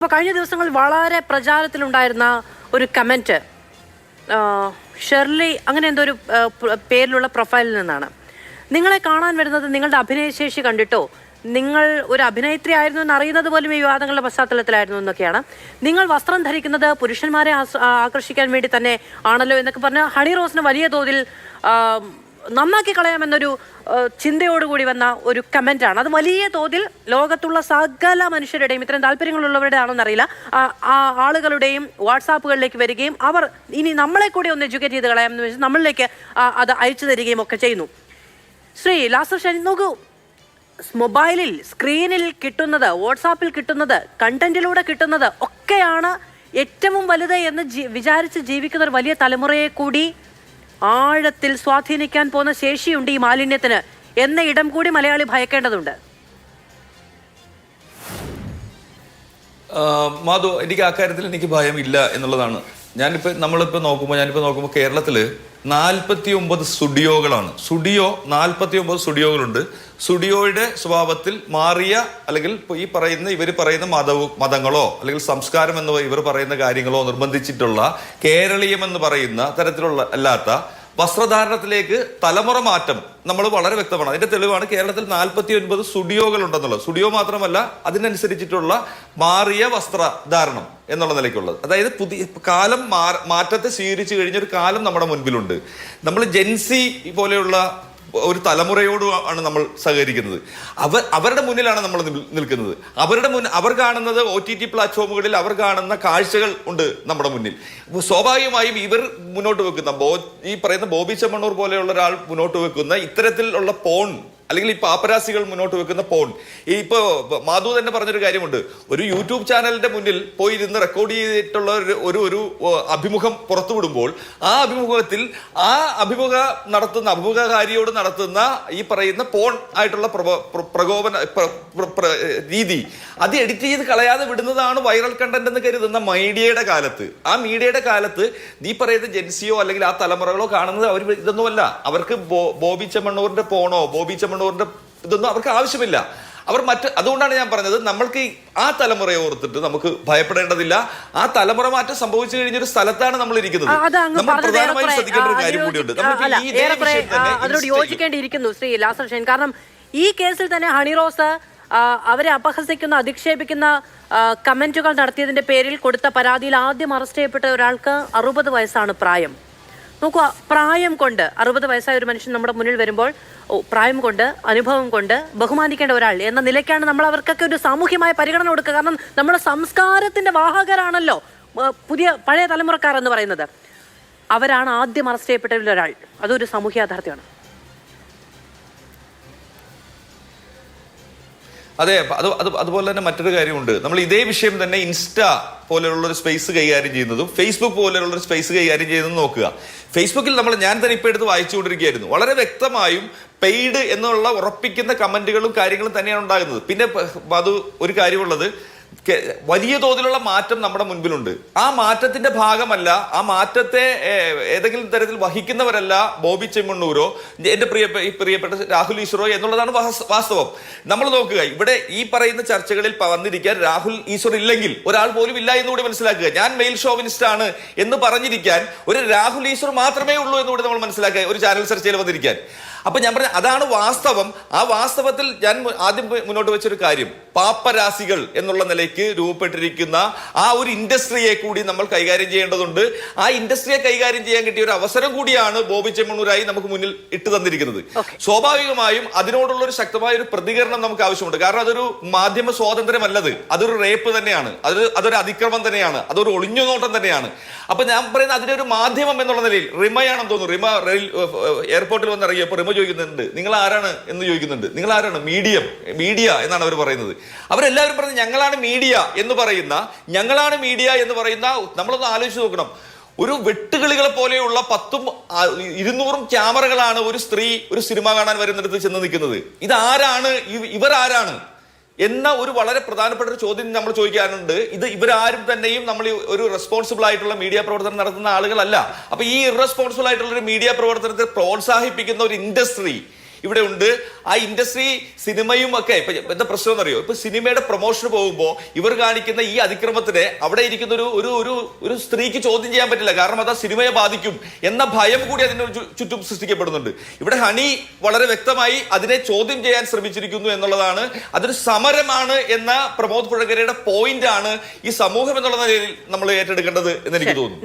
അപ്പോൾ കഴിഞ്ഞ ദിവസങ്ങളിൽ വളരെ പ്രചാരത്തിലുണ്ടായിരുന്ന ഒരു കമൻറ്റ് ഷെർലി അങ്ങനെ എന്തോ ഒരു പേരിലുള്ള പ്രൊഫൈലിൽ നിന്നാണ്. നിങ്ങളെ കാണാൻ വരുന്നത് നിങ്ങളുടെ അഭിനയശേഷി കണ്ടിട്ടോ, നിങ്ങൾ ഒരു അഭിനേത്രി ആയിരുന്നു എന്ന് അറിയുന്നത് പോലും ഈ വിവാദങ്ങളുടെ പശ്ചാത്തലത്തിലായിരുന്നു എന്നൊക്കെയാണ്. നിങ്ങൾ വസ്ത്രം ധരിക്കുന്നത് പുരുഷന്മാരെ ആകർഷിക്കാൻ വേണ്ടി തന്നെ ആണല്ലോ എന്നൊക്കെ പറഞ്ഞ് ഹണി റോസിന് വലിയ തോതിൽ നന്നാക്കി കളയാമെന്നൊരു ചിന്തയോടുകൂടി വന്ന ഒരു കമൻ്റാണ്. അത് വലിയ തോതിൽ ലോകത്തുള്ള സകല മനുഷ്യരുടെയും ഇത്തരം താല്പര്യങ്ങളുള്ളവരുടെ ആണെന്നറിയില്ല ആ ആളുകളുടെയും വാട്സാപ്പുകളിലേക്ക് വരികയും അവർ ഇനി നമ്മളെ കൂടി ഒന്ന് എഡ്യൂക്കേറ്റ് ചെയ്ത് കളയാമെന്ന് വെച്ചാൽ നമ്മളിലേക്ക് അത് അയച്ചു തരികയും ഒക്കെ ചെയ്യുന്നു. ശ്രീ ലാസർ ഷൈൻ, നോക്കൂ, മൊബൈലിൽ സ്ക്രീനിൽ കിട്ടുന്നത്, വാട്സാപ്പിൽ കിട്ടുന്നത്, കണ്ടന്റിലൂടെ കിട്ടുന്നത് ഒക്കെയാണ് ഏറ്റവും വലുത് എന്ന് വിചാരിച്ച് ജീവിക്കുന്ന ഒരു വലിയ തലമുറയെ കൂടി ആഴത്തിൽ സ്വാധീനിക്കാൻ പോകുന്ന ശേഷിയുണ്ട് ഈ മാലിന്യത്തിന് എന്ന ഇടം കൂടി മലയാളി ഭയക്കേണ്ടതുണ്ട്. മാധു, എനിക്ക് ആ കാര്യത്തിൽ എനിക്ക് ഭയമില്ല എന്നുള്ളതാണ്. നമ്മളിപ്പോൾ നോക്കുമ്പോൾ കേരളത്തിൽ 49 സ്റ്റുഡിയോകളാണ്. 49 സ്റ്റുഡിയോകളുണ്ട്. സ്റ്റുഡിയോയുടെ സ്വഭാവത്തിൽ മാറിയ അല്ലെങ്കിൽ ഇവർ പറയുന്ന മതങ്ങളോ അല്ലെങ്കിൽ സംസ്കാരം എന്ന് ഇവർ പറയുന്ന കാര്യങ്ങളോ നിർബന്ധിച്ചിട്ടുള്ള കേരളീയം എന്ന് പറയുന്ന തരത്തിലുള്ള അല്ലാത്ത വസ്ത്രധാരണത്തിലേക്ക് തലമുറ മാറ്റം നമ്മൾ വളരെ വ്യക്തമാണ്. അതിന്റെ തെളിവാണ് കേരളത്തിൽ 49 സ്റ്റുഡിയോകൾ ഉണ്ടെന്നുള്ളത്. സ്റ്റുഡിയോ മാത്രമല്ല, അതിനനുസരിച്ചിട്ടുള്ള മാറിയ വസ്ത്രധാരണം എന്നുള്ള നിലയ്ക്കുള്ളത്. അതായത് പുതിയ കാലം മാറ്റത്തെ സ്വീകരിച്ചു കഴിഞ്ഞൊരു കാലം നമ്മുടെ മുൻപിലുണ്ട്. നമ്മൾ ജെൻസി പോലെയുള്ള ഒരു തലമുറയോട് ആണ് നമ്മൾ സഹകരിക്കുന്നത്. അവരുടെ മുന്നിലാണ് നമ്മൾ നിൽക്കുന്നത്. അവർ കാണുന്നത് OTT പ്ലാറ്റ്ഫോമുകളിൽ അവർ കാണുന്ന കാഴ്ചകൾ ഉണ്ട് നമ്മുടെ മുന്നിൽ. സ്വാഭാവികമായും ഇവർ മുന്നോട്ട് വെക്കുന്ന ഈ പറയുന്ന ബോബി ചെമ്മണ്ണൂർ പോലെയുള്ള ഒരാൾ മുന്നോട്ട് വെക്കുന്ന ഇത്തരത്തിലുള്ള പോൺ അല്ലെങ്കിൽ ഈ പാപ്പരാസികൾ മുന്നോട്ട് വെക്കുന്ന പോൺ, ഇപ്പോ മാധു തന്നെ പറഞ്ഞൊരു കാര്യമുണ്ട്. ഒരു യൂട്യൂബ് ചാനലിന്റെ മുന്നിൽ പോയി ഇരുന്ന് റെക്കോർഡ് ചെയ്തിട്ടുള്ള ഒരു അഭിമുഖം പുറത്തു വിടുമ്പോൾ ആ അഭിമുഖത്തിൽ അഭിമുഖകാരിയോട് നടത്തുന്ന ഈ പറയുന്ന പോൺ ആയിട്ടുള്ള പ്രകോപന രീതി അത് എഡിറ്റ് ചെയ്ത് കളയാതെ വിടുന്നതാണ് വൈറൽ കണ്ടന്റ് എന്ന് കരുതുന്ന മീഡിയയുടെ കാലത്ത് ഈ പറയുന്ന ജെൻസിയോ അല്ലെങ്കിൽ ആ തലമുറകളോ കാണുന്നത് അവർ ഇതൊന്നുമല്ല. അവർക്ക് ബോബി ചെമ്മണ്ണൂറിന്റെ പോണോ ഇതൊന്നും അവർക്ക് ആവശ്യമില്ല. അതുകൊണ്ടാണ് ഞാൻ പറഞ്ഞത്, നമ്മൾക്ക് ആ തലമുറയെ ഓർത്തിട്ട് നമുക്ക് ഭയപ്പെടേണ്ടതില്ല. ആ തലമുറ മാറ്റം സംഭവിച്ചു കഴിഞ്ഞൊരു സ്ഥലത്താണ് നമ്മൾ ഇരിക്കുന്നത്. നമ്മൾ പ്രധാനമായും ശ്രദ്ധിക്കേണ്ട ഒരു കാര്യം കൂടിയുണ്ട്. അതിനോട് യോജിക്കേണ്ടിയിരിക്കുന്നു ശ്രീ ലാസർ ഷൈൻ. കാരണം ഈ കേസിൽ തന്നെ ഹണി റോസ് അവരെ അപഹസിക്കുന്ന, അധിക്ഷേപിക്കുന്ന കമന്റുകൾ നടത്തിയതിന്റെ പേരിൽ കൊടുത്ത പരാതിയിൽ ആദ്യം അറസ്റ്റ് ചെയ്യപ്പെട്ട ഒരാൾക്ക് 60 വയസ്സാണ് പ്രായം. നോക്കുക, പ്രായം കൊണ്ട് 60 വയസ്സായ ഒരു മനുഷ്യൻ നമ്മുടെ മുന്നിൽ വരുമ്പോൾ പ്രായം കൊണ്ട്, അനുഭവം കൊണ്ട് ബഹുമാനിക്കേണ്ട ഒരാൾ എന്ന നിലയ്ക്കാണ് നമ്മൾ അവർക്കൊക്കെ ഒരു സാമൂഹ്യമായ പരിഗണന കൊടുക്കുക. കാരണം നമ്മുടെ സംസ്കാരത്തിന്റെ വാഹകരാണല്ലോ പഴയ തലമുറക്കാർ എന്ന് പറയുന്നത്. അവരാണ് ആദ്യം അറസ്റ്റ് ചെയ്യപ്പെട്ടവരിൽ ഒരാൾ. അതൊരു സാമൂഹ്യ യാഥാർത്ഥ്യമാണ്. അതെ, അതുപോലെ തന്നെ മറ്റൊരു കാര്യമുണ്ട്. നമ്മൾ ഇതേ വിഷയം തന്നെ ഇൻസ്റ്റ പോലെയുള്ള ഒരു സ്പേസ് കൈകാര്യം ചെയ്യുന്നതും ഫേസ്ബുക്ക് പോലെയുള്ള ഒരു സ്പേസ് കൈകാര്യം ചെയ്യുന്നതും നോക്കുക. ഫേസ്ബുക്കിൽ ഞാൻ തന്നെ ഇപ്പോൾ എടുത്ത് വായിച്ചുകൊണ്ടിരിക്കുകയായിരുന്നു. വളരെ വ്യക്തമായും പെയ്ഡ് എന്നുള്ള ഉറപ്പിക്കുന്ന കമന്റുകളും കാര്യങ്ങളും തന്നെയാണ് ഉണ്ടാകുന്നത്. പിന്നെ അത് ഒരു കാര്യമുള്ളത്, വലിയ തോതിലുള്ള മാറ്റം നമ്മുടെ മുൻപിലുണ്ട്. ആ മാറ്റത്തിന്റെ ഭാഗമല്ല, ആ മാറ്റത്തെ ഏതെങ്കിലും തരത്തിൽ വഹിക്കുന്നവരല്ല ബോബി ചെമ്മണ്ണൂരോ എന്റെ പ്രിയപ്പെട്ട രാഹുൽ ഈശ്വറോ എന്നുള്ളതാണ് വാസ്തവം. നമ്മൾ നോക്കുക, ഇവിടെ ഈ പറയുന്ന ചർച്ചകളിൽ വന്നിരിക്കാൻ രാഹുൽ ഈശ്വർ ഇല്ലെങ്കിൽ ഒരാൾ പോലും ഇല്ല എന്നുകൂടി മനസ്സിലാക്കുക. ഞാൻ മെയിൽ ഷോവിനിസ്റ്റ് ആണ് എന്ന് പറഞ്ഞിരിക്കാൻ ഒരു രാഹുൽ ഈശ്വർ മാത്രമേ ഉള്ളൂ എന്നുകൂടി നമ്മൾ മനസ്സിലാക്കുക, ഒരു ചാനൽ ചർച്ചയിൽ വന്നിരിക്കാൻ. അപ്പൊ ഞാൻ പറഞ്ഞ അതാണ് വാസ്തവം. ആ വാസ്തവത്തിൽ ഞാൻ ആദ്യം മുന്നോട്ട് വെച്ചൊരു കാര്യം, പാപ്പരാസികൾ എന്നുള്ള നിലയ്ക്ക് രൂപപ്പെട്ടിരിക്കുന്ന ആ ഒരു ഇൻഡസ്ട്രിയെ കൂടി നമ്മൾ കൈകാര്യം ചെയ്യേണ്ടതുണ്ട്. ആ ഇൻഡസ്ട്രിയെ കൈകാര്യം ചെയ്യാൻ കിട്ടിയ ഒരു അവസരം കൂടിയാണ് ബോബി ചെമ്മണ്ണൂരായി നമുക്ക് മുന്നിൽ ഇട്ടു തന്നിരിക്കുന്നത്. സ്വാഭാവികമായും അതിനോടുള്ള ഒരു ശക്തമായ ഒരു പ്രതികരണം നമുക്ക് ആവശ്യമുണ്ട്. കാരണം അതൊരു മാധ്യമ സ്വാതന്ത്ര്യമല്ലത്, അതൊരു റേപ്പ് തന്നെയാണ്, അതൊരു അതിക്രമം തന്നെയാണ്, അതൊരു ഒളിഞ്ഞുനോട്ടം തന്നെയാണ്. അപ്പൊ ഞാൻ പറയുന്നത് അതിനൊരു മാധ്യമം എന്നുള്ള നിലയിൽ റിമയാണെന്ന് തോന്നുന്നു. റിമ എയർപോർട്ടിൽ വന്നിറങ്ങിയപ്പോൾ റിമ ചോദിക്കുന്നുണ്ട്, നിങ്ങൾ ആരാണ് എന്ന് ചോദിക്കുന്നുണ്ട്. നിങ്ങൾ ആരാണ്? മീഡിയ എന്നാണ് അവർ പറയുന്നത്. അവരെല്ലാവരും പറയുന്നത് ഞങ്ങളാണ് മീഡിയ എന്ന് പറയുന്ന നമ്മളൊന്ന് ആലോചിച്ച് നോക്കണം. ഒരു വെട്ടുകിളികളെ പോലെയുള്ള 100ഉം 200ഉം ക്യാമറകളാണ് ഒരു സ്ത്രീ ഒരു സിനിമ കാണാൻ വരുന്നിടത്ത് ചെന്ന് നിൽക്കുന്നത്. ഇവരാരാണ് എന്ന ഒരു വളരെ പ്രധാനപ്പെട്ട ഒരു ചോദ്യം നമ്മൾ ചോദിക്കാറുണ്ട്. ഇവരാരും തന്നെയും നമ്മൾ ഒരു റെസ്പോൺസിബിൾ ആയിട്ടുള്ള മീഡിയ പ്രവർത്തനം നടത്തുന്ന ആളുകളല്ല. അപ്പൊ ഈ ഇറസ്പോൺസിബിൾ ആയിട്ടുള്ള ഒരു മീഡിയ പ്രവർത്തനത്തെ പ്രോത്സാഹിപ്പിക്കുന്ന ഒരു ഇൻഡസ്ട്രി ഇവിടെ ഉണ്ട്. ആ ഇൻഡസ്ട്രി സിനിമയും ഒക്കെ ഇപ്പൊ എന്താ പ്രശ്നം എന്നറിയോ? ഇപ്പൊ സിനിമയുടെ പ്രൊമോഷന് പോകുമ്പോൾ ഇവർ കാണിക്കുന്ന ഈ അതിക്രമത്തിനെ അവിടെ ഇരിക്കുന്ന ഒരു സ്ത്രീക്ക് ചോദ്യം ചെയ്യാൻ പറ്റില്ല. കാരണം അത് ആ സിനിമയെ ബാധിക്കും എന്ന ഭയം കൂടി അതിന് ചുറ്റും സൃഷ്ടിക്കപ്പെടുന്നുണ്ട്. ഇവിടെ ഹണി വളരെ വ്യക്തമായി അതിനെ ചോദ്യം ചെയ്യാൻ ശ്രമിച്ചിരിക്കുന്നു എന്നുള്ളതാണ്. അതൊരു സമരമാണ് എന്ന പ്രമോദ് പുഴകരയുടെ പോയിന്റ് ആണ് ഈ സമൂഹം എന്നുള്ള നിലയിൽ നമ്മൾ ഏറ്റെടുക്കേണ്ടത് എന്ന് എനിക്ക് തോന്നുന്നു.